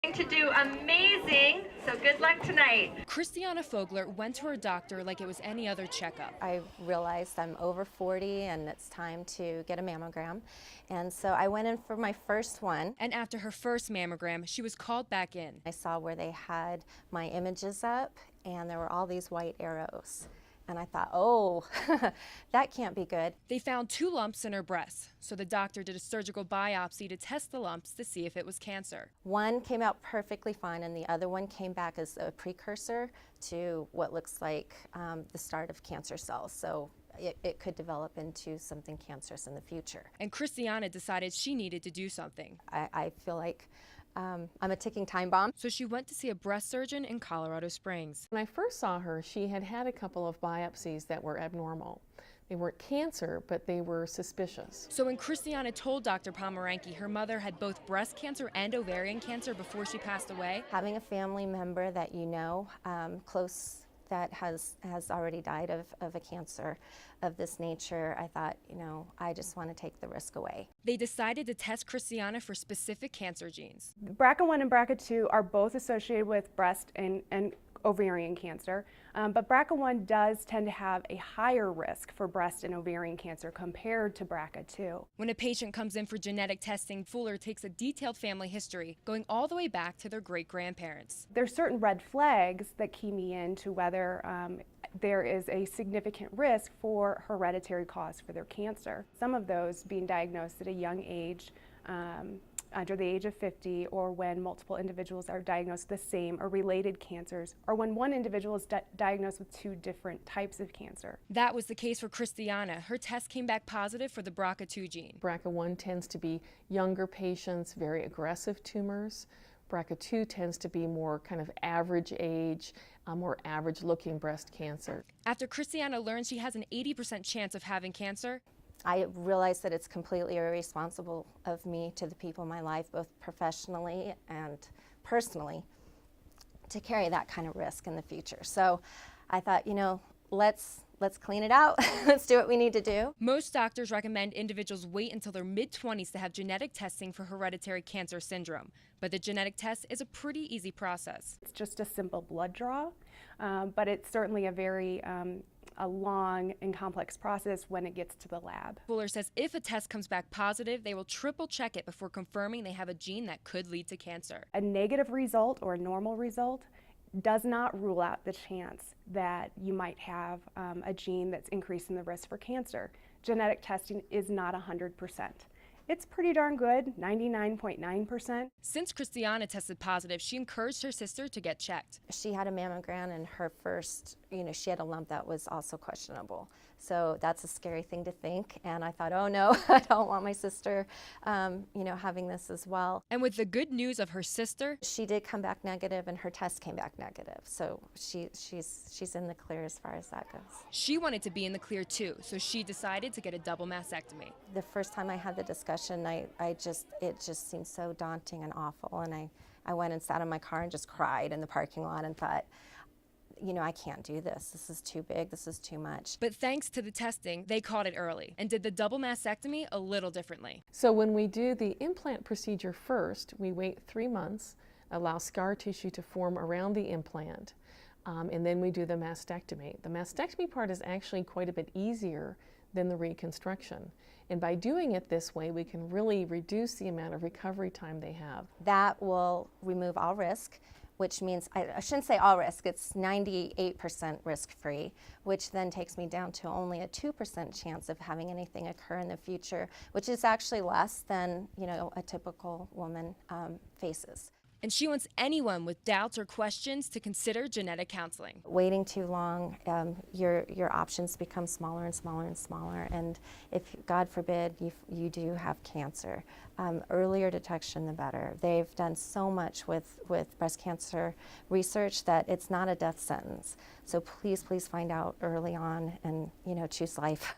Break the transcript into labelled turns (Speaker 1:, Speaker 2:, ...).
Speaker 1: To do amazing, so good luck tonight.
Speaker 2: Christiana Fogler went to her doctor like it was any other checkup.
Speaker 3: I realized I'm over 40 and it's time to get a mammogram. And so I went in for my first one.
Speaker 2: And after her first mammogram, she was called back in.
Speaker 3: I saw where they had my images up and there were all these white arrows. And I thought, oh, that can't be good.
Speaker 2: They found 2 lumps in her breast, so the doctor did a surgical biopsy to test the lumps to see if it was cancer.
Speaker 3: One came out perfectly fine and the other one came back as a precursor to what looks like the start of cancer cells. So it could develop into something cancerous in the future.
Speaker 2: And Christiana decided she needed to do something.
Speaker 3: I feel like I'm a ticking time bomb.
Speaker 2: So she went to see a breast surgeon in Colorado Springs.
Speaker 4: When I first saw her, she had had a couple of biopsies that were abnormal. They weren't cancer, but they were suspicious.
Speaker 2: So when Christiana told Dr. Pomeranke her mother had both breast cancer and ovarian cancer before she passed away,
Speaker 3: having a family member that you know, close, that has already died of a cancer of this nature, I thought, you know, I just want to take the risk away.
Speaker 2: they decided to test Christiana for specific cancer genes.
Speaker 5: BRCA1 and BRCA2 are both associated with breast and ovarian cancer, but BRCA1 does tend to have a higher risk for breast and ovarian cancer compared to BRCA2.
Speaker 2: When a patient comes in for genetic testing, Fuller takes a detailed family history, going all the way back to their great-grandparents.
Speaker 5: There's certain red flags that key me in to whether there is a significant risk for hereditary cause for their cancer. Some of those being diagnosed at a young age, under the age of 50, or when multiple individuals are diagnosed with the same or related cancers, or when one individual is diagnosed with 2 different types of cancer.
Speaker 2: That was the case for Christiana. Her test came back positive for the BRCA2 gene.
Speaker 4: BRCA1 tends to be younger patients, very aggressive tumors. BRCA2 tends to be more kind of average age, more average looking breast cancer.
Speaker 2: After Christiana learned she has an 80% chance of having cancer,
Speaker 3: I realized that it's completely irresponsible of me to the people in my life, both professionally and personally, to carry that kind of risk in the future. So I thought, you know, let's clean it out. Let's do what we need to do.
Speaker 2: most doctors recommend individuals wait until their mid-20s to have genetic testing for hereditary cancer syndrome. But the genetic test is a pretty easy process.
Speaker 5: It's just a simple blood draw, but it's certainly a very a long and complex process when it gets to the lab.
Speaker 2: Fuller says if a test comes back positive, they will triple check it before confirming they have a gene that could lead to cancer.
Speaker 5: A negative result or a normal result does not rule out the chance that you might have a gene that's increasing the risk for cancer. Genetic testing is not 100%. It's pretty darn good, 99.9%.
Speaker 2: Since Christiana tested positive, she encouraged her sister to get checked.
Speaker 3: She had a mammogram and her first, you know, she had a lump that was also questionable. So that's a scary thing to think. And I thought, oh no, I don't want my sister, you know, having this as well.
Speaker 2: And with the good news of her sister,
Speaker 3: She did come back negative and her test came back negative. So she's in the clear as far as that goes.
Speaker 2: she wanted to be in the clear too, so she decided to get a double mastectomy.
Speaker 3: The first time I had the discussion, it just seemed so daunting and awful. And I went and sat in my car and just cried in the parking lot and thought, you know, I can't do this. This is too big. This is too much.
Speaker 2: But thanks to the testing, they caught it early and did the double mastectomy a little differently.
Speaker 4: So when we do the implant procedure first, we wait 3 months, allow scar tissue to form around the implant, and then we do the mastectomy. The mastectomy part is actually quite a bit easier than the reconstruction. And by doing it this way, we can really reduce the amount of recovery time they have.
Speaker 3: That will remove all risk, which means, I shouldn't say all risk, it's 98% risk-free, which then takes me down to only a 2% chance of having anything occur in the future, which is actually less than, you know, a typical woman faces.
Speaker 2: And she wants anyone with doubts or questions to consider genetic counseling.
Speaker 3: Waiting too long, your options become smaller and smaller and smaller, and if, God forbid, you do have cancer, earlier detection the better. They've done so much with breast cancer research that it's not a death sentence. So please find out early on and, you know, choose life.